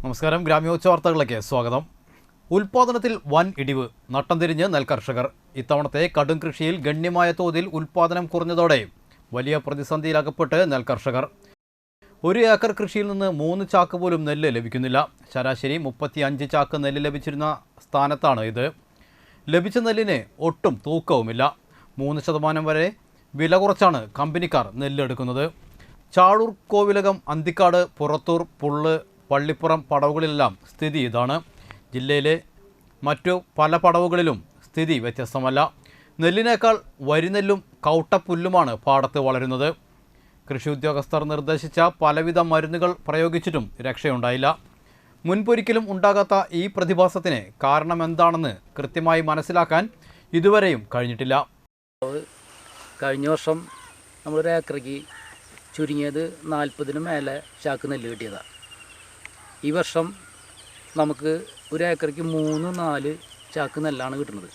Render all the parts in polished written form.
നമസ്കാരം. ഗ്രാമീണോച്ച വാർത്തകളിലേക്ക് സ്വാഗതം. ഉൽപാദനത്തിൽ വൻ ഇടിവ്, നട്ടം തിരിഞ്ഞ് നെൽകർഷകർ. ഇത്തവണത്തെ കടും കൃഷിയിൽ ഗണ്യമായ തോതിൽ ഉൽപാദനം കുറഞ്ഞതോടെ വലിയ പ്രതിസന്ധിയിലകപ്പെട്ട് നെൽകർഷകർ. 1 ഏക്കർ കൃഷിയിൽ നിന്ന് 3 ചാക്ക് പോലും നെല്ല് ലഭിക്കുന്നില്ല. ശരാശരി 35 ചാക്ക് നെല്ല് ലഭിച്ചിരുന്ന സ്ഥാനത്താണ് ഇത്. ലഭിച്ച നെല്ലിന് ഒട്ടും തൂക്കവുമില്ല. 3% വരെ വില കുറച്ചാണ് കമ്പനിക്കാർ നെല്ലെടുക്കുന്നത്. ചാഴൂർ, കോവിലകം, അന്തിക്കാട്, പുറത്തൂർ, പുള്ള്, പള്ളിപ്പുറം പടവുകളിലെല്ലാം സ്ഥിതി ഇതാണ്. ജില്ലയിലെ മറ്റു പല പടവുകളിലും സ്ഥിതി വ്യത്യസ്തമല്ല. നെല്ലിനേക്കാൾ വരിനെല്ലും കൗട്ടപ്പുല്ലുമാണ് പാടത്ത് വളരുന്നത്. കൃഷി ഉദ്യോഗസ്ഥർ നിർദ്ദേശിച്ച പലവിധ മരുന്നുകൾ പ്രയോഗിച്ചിട്ടും രക്ഷയുണ്ടായില്ല. മുൻപൊരിക്കലും ഉണ്ടാകാത്ത ഈ പ്രതിഭാസത്തിന് കാരണമെന്താണെന്ന് കൃത്യമായി മനസ്സിലാക്കാൻ ഇതുവരെയും കഴിഞ്ഞിട്ടില്ല. കഴിഞ്ഞ വർഷം നമ്മളൊരു ഏക്കറയ്ക്ക് ചുരുങ്ങിയത് 40-ന് മേലെ ചാക്ക് നെല്ല് കിട്ടിയതാണ്. ഈ വർഷം നമുക്ക് ഒരു ഏക്കറയ്ക്ക് 3-4 ചാക്ക് നെല്ലാണ് കിട്ടുന്നത്.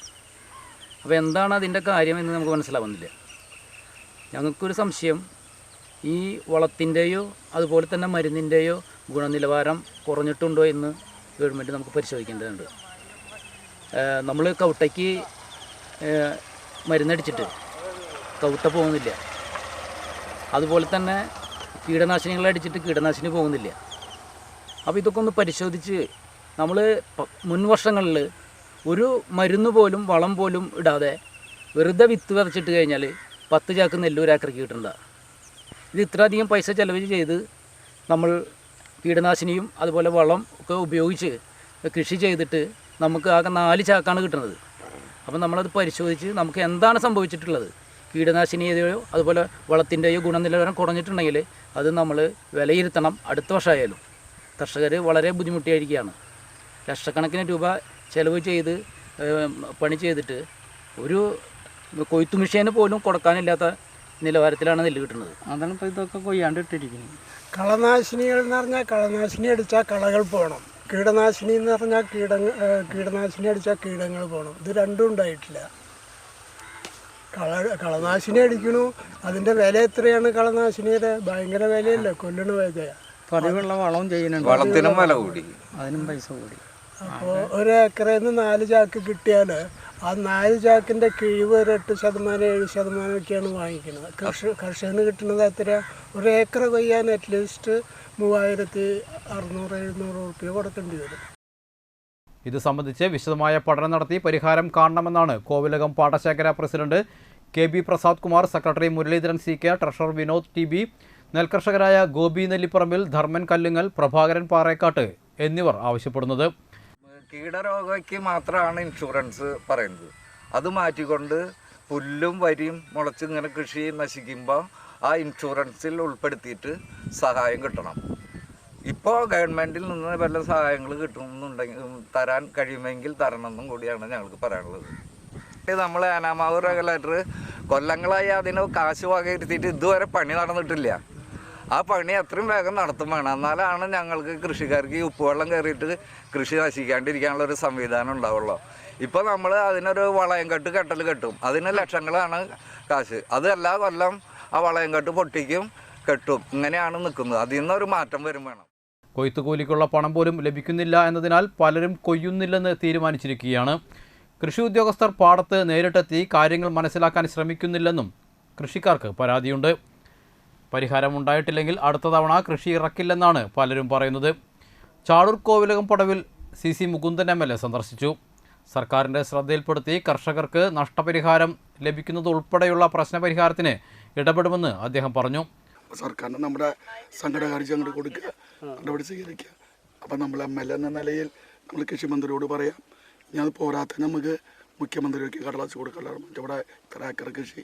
അപ്പോൾ എന്താണ് അതിൻ്റെ കാര്യമെന്ന് നമുക്ക് മനസ്സിലാവുന്നില്ല. ഞങ്ങൾക്കൊരു സംശയം, ഈ വളത്തിൻ്റെയോ അതുപോലെ തന്നെ മരുന്നിൻ്റെയോ ഗുണനിലവാരം കുറഞ്ഞിട്ടുണ്ടോ എന്ന് ഗവൺമെൻറ് നമുക്ക് പരിശോധിക്കേണ്ടതുണ്ട്. നമ്മൾ കൗട്ടയ്ക്ക് മരുന്നടിച്ചിട്ട് കൗട്ട പോകുന്നില്ല. അതുപോലെ തന്നെ കീടനാശിനികളടിച്ചിട്ട് കീടനാശിനി പോകുന്നില്ല. അപ്പോൾ ഇതൊക്കെ ഒന്ന് പരിശോധിച്ച് നമ്മൾ മുൻ വർഷങ്ങളിൽ ഒരു മരുന്ന് പോലും വളം പോലും ഇടാതെ വെറുതെ വിത്ത് വിതച്ചിട്ട് കഴിഞ്ഞാൽ 10 ചാക്ക് നെല്ല് ഒരു ഏക്കറയ്ക്ക് കിട്ടുന്നതാണ്. ഇത് ഇത്രയധികം പൈസ ചിലവ് ചെയ്ത് നമ്മൾ കീടനാശിനിയും അതുപോലെ വളം ഒക്കെ ഉപയോഗിച്ച് കൃഷി ചെയ്തിട്ട് നമുക്ക് ആകെ 4 ചാക്കാണ് കിട്ടുന്നത്. അപ്പോൾ നമ്മളത് പരിശോധിച്ച് നമുക്ക് എന്താണ് സംഭവിച്ചിട്ടുള്ളത്, കീടനാശിനിയുടെയോ അതുപോലെ വളത്തിൻ്റെയോ ഗുണനിലവാരം കുറഞ്ഞിട്ടുണ്ടെങ്കിൽ അത് നമ്മൾ വിലയിരുത്തണം. അടുത്ത വർഷമായാലും കർഷകർ വളരെ ബുദ്ധിമുട്ടിയായിരിക്കുകയാണ്. ലക്ഷക്കണക്കിന് രൂപ ചിലവ് ചെയ്ത് പണി ചെയ്തിട്ട് ഒരു കൊയ്ത്തു മെഷീന് പോലും കൊടുക്കാനില്ലാത്ത നിലവാരത്തിലാണ് നെല്ല് കിട്ടുന്നത്. അതാണ് ഇപ്പോൾ ഇതൊക്കെ കൊയ്യാണ്ട് ഇട്ടിരിക്കുന്നത്. കളനാശിനികൾ എന്ന് പറഞ്ഞാൽ കളനാശിനി അടിച്ചാൽ കളകൾ പോകണം, കീടനാശിനി എന്ന് പറഞ്ഞാൽ കീടനാശിനി അടിച്ചാൽ കീടങ്ങൾ പോകണം. ഇത് രണ്ടും ഉണ്ടായിട്ടില്ല. കളനാശിനി അടിക്കണു, അതിൻ്റെ വില എത്രയാണ്? കളനാശിനിയുടെ ഭയങ്കര വിലയല്ല, കൊല്ലണ വിലയാണ്. പതിവുള്ള വളവും ചെയ്യുന്നുണ്ട്, വളത്തിനും വില കൂടി, അതിനും പൈസ കൂടി. അപ്പോൾ ഒരു ഏക്കറിൽ നിന്ന് 4 ചാക്ക് കിട്ടിയാൽ ആ 4 ചാക്കിൻ്റെ കിഴിവ് ഒരു 8%, 7% ഒക്കെയാണ് വാങ്ങിക്കുന്നത്. കർഷകന് കിട്ടുന്നത് എത്ര? ഒരു ഏക്കർ കൊയ്യാൻ അറ്റ്ലീസ്റ്റ് 3600-700 റുപ്യ കൊടുക്കേണ്ടി വരും. ഇത് സംബന്ധിച്ച് വിശദമായ പഠനം നടത്തി പരിഹാരം കാണണമെന്നാണ് കോവിലകം പാടശേഖര president KB Prasad Kumar, secretary Muraleedharan CK, treasurer Vinod TB, നെൽകർഷകരായ ഗോപി നെല്ലിപ്പറമ്പിൽ, ധർമ്മൻ കല്ലുങ്ങൽ, പ്രഭാകരൻ പാറേക്കാട്ട് എന്നിവർ ആവശ്യപ്പെടുന്നത്. കീടരോഗയ്ക്ക് മാത്രമാണ് ഇൻഷുറൻസ് പറയുന്നത്. അത് മാറ്റിക്കൊണ്ട് പുല്ലും വരിയും മുളച്ച് ഇങ്ങനെ കൃഷി നശിക്കുമ്പോൾ ആ ഇൻഷുറൻസിൽ ഉൾപ്പെടുത്തിയിട്ട് സഹായം കിട്ടണം. ഇപ്പോൾ ഗവൺമെൻറ്റിൽ നിന്ന് വല്ല സഹായങ്ങൾ കിട്ടുന്നുണ്ടെങ്കിൽ തരാൻ കഴിയുമെങ്കിൽ തരണമെന്നും കൂടിയാണ് ഞങ്ങൾക്ക് പറയാനുള്ളത്. നമ്മൾ ഏനാമാവ് റെഗുലേറ്റർ കൊല്ലങ്ങളായി അതിന് കാശ് വകയിരുത്തിയിട്ട് ഇതുവരെ പണി നടന്നിട്ടില്ല. ആ പണി എത്രയും വേഗം നടത്തും വേണം. എന്നാലാണ് ഞങ്ങൾക്ക് കൃഷിക്കാർക്ക് ഈ ഉപ്പുവെള്ളം കയറിയിട്ട് കൃഷി നശിക്കാണ്ടിരിക്കാനുള്ളൊരു സംവിധാനം ഉണ്ടാവുള്ളൂ. ഇപ്പോൾ നമ്മൾ അതിനൊരു വളയം കെട്ടൽ കെട്ടും, അതിന് ലക്ഷങ്ങളാണ് കാശ്. അത് എല്ലാ കൊല്ലം ആ വളയം പൊട്ടിക്കും, കെട്ടും. ഇങ്ങനെയാണ് നിൽക്കുന്നത്. അതിൽ നിന്നൊരു മാറ്റം വരും വേണം. കൊയ്ത്തുകൂലിക്കുള്ള പണം പോലും ലഭിക്കുന്നില്ല എന്നതിനാൽ പലരും കൊയ്യുന്നില്ലെന്ന് തീരുമാനിച്ചിരിക്കുകയാണ്. കൃഷി ഉദ്യോഗസ്ഥർ പാടത്ത് നേരിട്ടെത്തി കാര്യങ്ങൾ മനസ്സിലാക്കാൻ ശ്രമിക്കുന്നില്ലെന്നും കൃഷിക്കാർക്ക് പരാതിയുണ്ട്. പരിഹാരമുണ്ടായിട്ടില്ലെങ്കിൽ അടുത്ത തവണ കൃഷി ഇറക്കില്ലെന്നാണ് പലരും പറയുന്നത്. ചാഴൂർ, കോവിലകം പടവിൽ CC മുകുന്ദൻ MLA സന്ദർശിച്ചു. സർക്കാരിൻ്റെ ശ്രദ്ധയിൽപ്പെടുത്തി കർഷകർക്ക് നഷ്ടപരിഹാരം ലഭിക്കുന്നത് ഉൾപ്പെടെയുള്ള പ്രശ്നപരിഹാരത്തിന് ഇടപെടുമെന്ന് അദ്ദേഹം പറഞ്ഞു. സർക്കാരിന് നമ്മുടെ സങ്കടകാര്യം അങ്ങോട്ട് കൊടുക്കുക, നടപടി സ്വീകരിക്കുക. അപ്പം നമ്മൾ MLA എന്ന നിലയിൽ നമ്മൾ കൃഷിമന്ത്രിയോട് പറയാം, ഇനി അത് പോരാത്ത നമുക്ക് മുഖ്യമന്ത്രിക്ക് കടലാസ് കൊടുക്കാറുണ്ട്. ഇവിടെ ഇത്ര ഏക്കർ കൃഷി,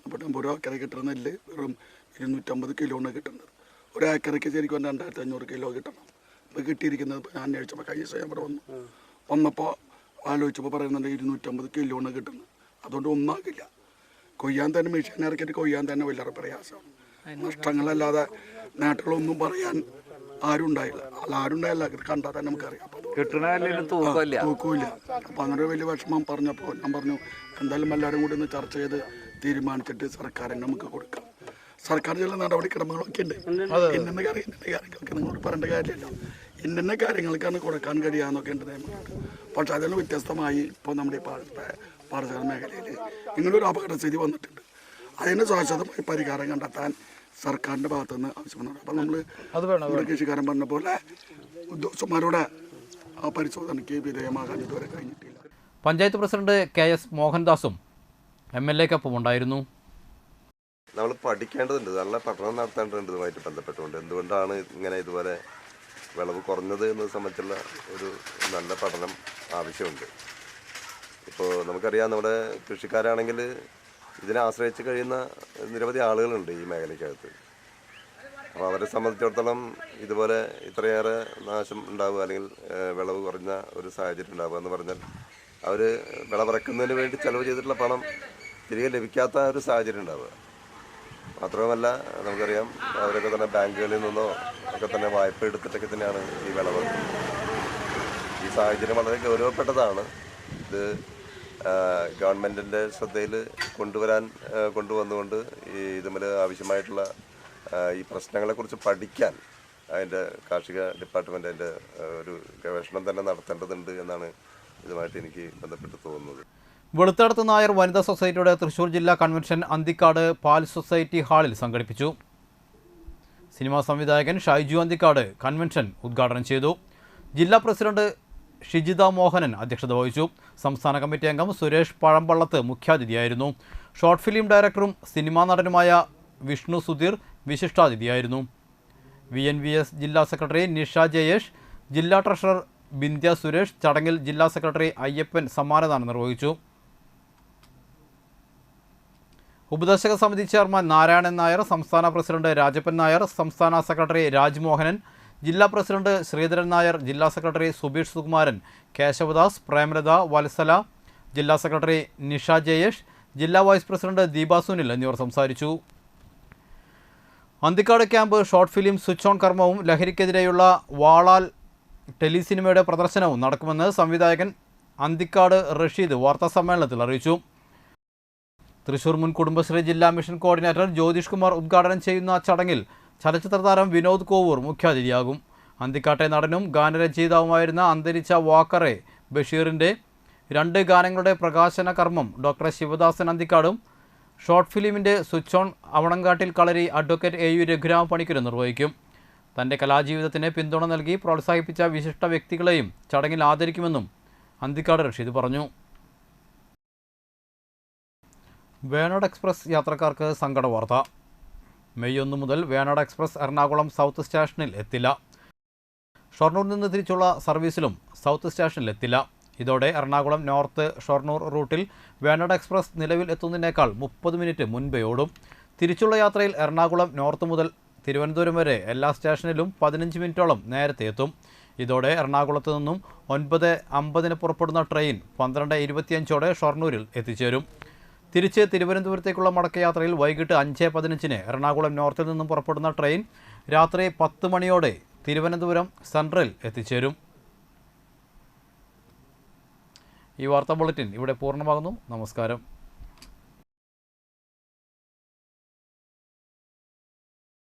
അപ്പോൾ 1 ഏക്കർ കിട്ടുന്ന നെല്ല് വെറും 250 കിലോണ് കിട്ടുന്നത്. ഒരു ഏക്കറയ്ക്ക് ശരിക്കും 2500 കിലോ കിട്ടണം. ഇപ്പോൾ കിട്ടിയിരിക്കുന്നത് ഞാൻ അന്വേഷിച്ചപ്പോൾ കഴിഞ്ഞ ദിവസം ഇവിടെ വന്നപ്പോൾ ആലോചിച്ചപ്പോൾ പറയുന്നുണ്ട് 250 കിലോണ് കിട്ടുന്നത്. അതുകൊണ്ട് ഒന്നാകില്ല. കൊയ്യാൻ തന്നെ മെഷീൻ ഇറക്കിയിട്ട് കൊയ്യാൻ തന്നെ വലിയ പ്രയാസമാണ്. നഷ്ടങ്ങളല്ലാതെ നേട്ടങ്ങളൊന്നും പറയാൻ ആരും ഉണ്ടായില്ല. കണ്ടാൽ തന്നെ നമുക്കറിയാം. തൂക്കില്ല. അപ്പം അങ്ങനെ വലിയ വിഷമം പറഞ്ഞപ്പോൾ ഞാൻ പറഞ്ഞു, എന്തായാലും എല്ലാവരും കൂടി ഒന്ന് ചർച്ച ചെയ്ത് തീരുമാനിച്ചിട്ട് സർക്കാരിന് നമുക്ക് കൊടുക്കാം. സർക്കാർ ചില നടപടിക്രമങ്ങളൊക്കെ ഉണ്ട്. ഇന്ന കാര്യങ്ങൾക്ക് നിങ്ങളോട് പറയേണ്ട കാര്യമില്ല. ഇന്ന കാര്യങ്ങൾക്കാണ് കൊടുക്കാൻ കഴിയാന്നൊക്കെ ഉണ്ട് നിയമമുണ്ട്. പക്ഷെ അതിന് വ്യത്യസ്തമായി ഇപ്പോൾ നമ്മുടെ ഈ പാടശേഖര മേഖലയിൽ ഇങ്ങനൊരു അപകടസ്ഥിതി വന്നിട്ടുണ്ട്. അതിന് ശാശ്വതമായി പരിഹാരം കണ്ടെത്താൻ സർക്കാരിൻ്റെ ഭാഗത്തുനിന്ന് ആവശ്യമാണ്. അപ്പം നമ്മൾ ഇവിടെ കൃഷിക്കാരൻ പറഞ്ഞ പോലെ ഉദ്യോഗസ്ഥന്മാരുടെ ആ പരിശോധനയ്ക്ക് വിധേയമാകാൻ ഇതുവരെ കഴിഞ്ഞിട്ടില്ല. പഞ്ചായത്ത് പ്രസിഡന്റ് KS മോഹൻദാസും MLAക്കൊപ്പം ഉണ്ടായിരുന്നു. നമ്മൾ പഠിക്കേണ്ടതുണ്ട്, നല്ല പഠനം നടത്തേണ്ടതുണ്ട് ഇതുമായിട്ട് ബന്ധപ്പെട്ടുകൊണ്ട്. എന്തുകൊണ്ടാണ് ഇങ്ങനെ ഇതുപോലെ വിളവ് കുറഞ്ഞത് എന്നത് സംബന്ധിച്ചുള്ള ഒരു നല്ല പഠനം ആവശ്യമുണ്ട്. ഇപ്പോൾ നമുക്കറിയാം, നമ്മുടെ കൃഷിക്കാരാണെങ്കിൽ ഇതിനെ ആശ്രയിച്ച് കഴിയുന്ന നിരവധി ആളുകളുണ്ട് ഈ മേഖലയ്ക്കകത്ത്. അപ്പോൾ അവരെ സംബന്ധിച്ചിടത്തോളം ഇതുപോലെ ഇത്രയേറെ നാശം ഉണ്ടാവുക അല്ലെങ്കിൽ വിളവ് കുറഞ്ഞ ഒരു സാഹചര്യം ഉണ്ടാവുക എന്ന് പറഞ്ഞാൽ അവർ വിളവിറക്കുന്നതിന് വേണ്ടി ചെലവ് ചെയ്തിട്ടുള്ള പണം തിരികെ ലഭിക്കാത്ത ഒരു സാഹചര്യം ഉണ്ടാവുക. മാത്രമല്ല നമുക്കറിയാം, അവരൊക്കെ തന്നെ ബാങ്കുകളിൽ നിന്നോ ഒക്കെ തന്നെ വായ്പ എടുത്തിട്ടൊക്കെ തന്നെയാണ് ഈ വിളവ്. ഈ സാഹചര്യം വളരെ ഗൗരവപ്പെട്ടതാണ്. ഇത് ഗവൺമെൻറ്റിൻ്റെ ശ്രദ്ധയിൽ കൊണ്ടുവന്നുകൊണ്ട് ഈ ഇതുമേൽ ആവശ്യമായിട്ടുള്ള ഈ പ്രശ്നങ്ങളെക്കുറിച്ച് പഠിക്കാൻ അതിൻ്റെ കാർഷിക ഡിപ്പാർട്ട്മെൻറ്റ് അതിൻ്റെ ഒരു ഗവേഷണം തന്നെ നടത്തേണ്ടതുണ്ട് എന്നാണ് ഇതുമായിട്ട് എനിക്ക് ബന്ധപ്പെട്ട് തോന്നുന്നത്. വെളുത്തടത്ത് നായർ വനിതാ സൊസൈറ്റിയുടെ തൃശൂർ ജില്ലാ കൺവെൻഷൻ അന്തിക്കാട് പാൽ സൊസൈറ്റി ഹാളിൽ സംഘടിപ്പിച്ചു. സിനിമാ സംവിധായകൻ ഷൈജു അന്തിക്കാട് കൺവെൻഷൻ ഉദ്ഘാടനം ചെയ്തു. ജില്ലാ പ്രസിഡന്റ് ഷിജിത മോഹനൻ അധ്യക്ഷത വഹിച്ചു. സംസ്ഥാന കമ്മിറ്റി അംഗം സുരേഷ് പഴമ്പള്ളത്ത് മുഖ്യാതിഥിയായിരുന്നു. ഷോർട്ട് ഫിലിം ഡയറക്ടറും സിനിമാ നടനുമായ വിഷ്ണു സുധീർ വിശിഷ്ടാതിഥിയായിരുന്നു. VNVS ജില്ലാ സെക്രട്ടറി നിഷ ജയേഷ്, ജില്ലാ ട്രഷറർ ബിന്ധ്യ സുരേഷ്, ചടങ്ങിൽ ജില്ലാ സെക്രട്ടറി അയ്യപ്പൻ സമ്മാനദാനം നിർവഹിച്ചു. ഉപദേശക സമിതി ചെയർമാൻ നാരായണൻ നായർ, സംസ്ഥാന പ്രസിഡന്റ് രാജപ്പൻ നായർ, സംസ്ഥാന സെക്രട്ടറി രാജ്മോഹനൻ, ജില്ലാ പ്രസിഡന്റ് ശ്രീധരൻ നായർ, ജില്ലാ സെക്രട്ടറി സുബീഷ് സുകുമാരൻ, കേശവദാസ്, പ്രേമലത, വത്സല, ജില്ലാ സെക്രട്ടറി നിഷ ജയേഷ്, ജില്ലാ വൈസ് പ്രസിഡന്റ് ദീപ സുനിൽ എന്നിവർ സംസാരിച്ചു. Anthikad camp short film switch on കർമ്മവും ലഹരിക്കെതിരെയുള്ള വാളാൽ ടെലിസിനിമയുടെ പ്രദർശനവും നടക്കുമെന്ന് സംവിധായകൻ അന്തിക്കാട് റഷീദ് വാർത്താസമ്മേളനത്തിൽ അറിയിച്ചു. തൃശൂർ മുൻ കുടുംബശ്രീ ജില്ലാ മിഷൻ കോർഡിനേറ്റർ ജ്യോതിഷ് കുമാർ ഉദ്ഘാടനം ചെയ്യുന്ന ചടങ്ങിൽ ചലച്ചിത്ര താരം വിനോദ് കോവൂർ മുഖ്യാതിഥിയാകും. അന്തിക്കാട്ടെ നടനും ഗാനരചയിതാവുമായിരുന്ന അന്തരിച്ച വാക്കറെ ബഷീറിൻ്റെ 2 ഗാനങ്ങളുടെ പ്രകാശന കർമ്മം ഡോക്ടർ ശിവദാസൻ അന്തിക്കാടും ഷോർട്ട് ഫിലിമിൻ്റെ സ്വിച്ച് ഓൺ അവണങ്കാട്ടിൽ കളരി അഡ്വക്കേറ്റ് AU രഘുരാമ പണിക്കരും നിർവഹിക്കും. തൻ്റെ കലാജീവിതത്തിന് പിന്തുണ നൽകി പ്രോത്സാഹിപ്പിച്ച വിശിഷ്ട വ്യക്തികളെയും ചടങ്ങിൽ ആദരിക്കുമെന്നും അന്തിക്കാട് റഷീദ് പറഞ്ഞു. വേണാട് എക്സ്പ്രസ് യാത്രക്കാർക്ക് സങ്കട വാർത്ത. മെയ് 1 മുതൽ വേണാട് എക്സ്പ്രസ് എറണാകുളം സൗത്ത് സ്റ്റേഷനിൽ എത്തില്ല. ഷൊർണൂരിൽ നിന്ന് തിരിച്ചുള്ള സർവീസിലും സൗത്ത് സ്റ്റേഷനിൽ എത്തില്ല. ഇതോടെ എറണാകുളം നോർത്ത് ഷൊർണൂർ റൂട്ടിൽ വേണാട് എക്സ്പ്രസ് നിലവിൽ എത്തുന്നതിനേക്കാൾ 30 മിനിറ്റ് മുൻപേ ഓടും. തിരിച്ചുള്ള യാത്രയിൽ എറണാകുളം നോർത്ത് മുതൽ തിരുവനന്തപുരം വരെ എല്ലാ സ്റ്റേഷനിലും 15 മിനിറ്റോളം നേരത്തെ എത്തും. ഇതോടെ എറണാകുളത്ത് നിന്നും 9:50 പുറപ്പെടുന്ന ട്രെയിൻ 12:25 ഷൊർണൂരിൽ എത്തിച്ചേരും. തിരിച്ച് തിരുവനന്തപുരത്തേക്കുള്ള മടക്കയാത്രയിൽ വൈകിട്ട് 5:15 എറണാകുളം നോർത്തിൽ നിന്നും പുറപ്പെടുന്ന ട്രെയിൻ രാത്രി 10 മണിയോടെ തിരുവനന്തപുരം സെൻട്രൽ എത്തിച്ചേരും. ഈ വാർത്താ ബുള്ളറ്റിൻ ഇവിടെ പൂർണ്ണമാകുന്നു. നമസ്കാരം.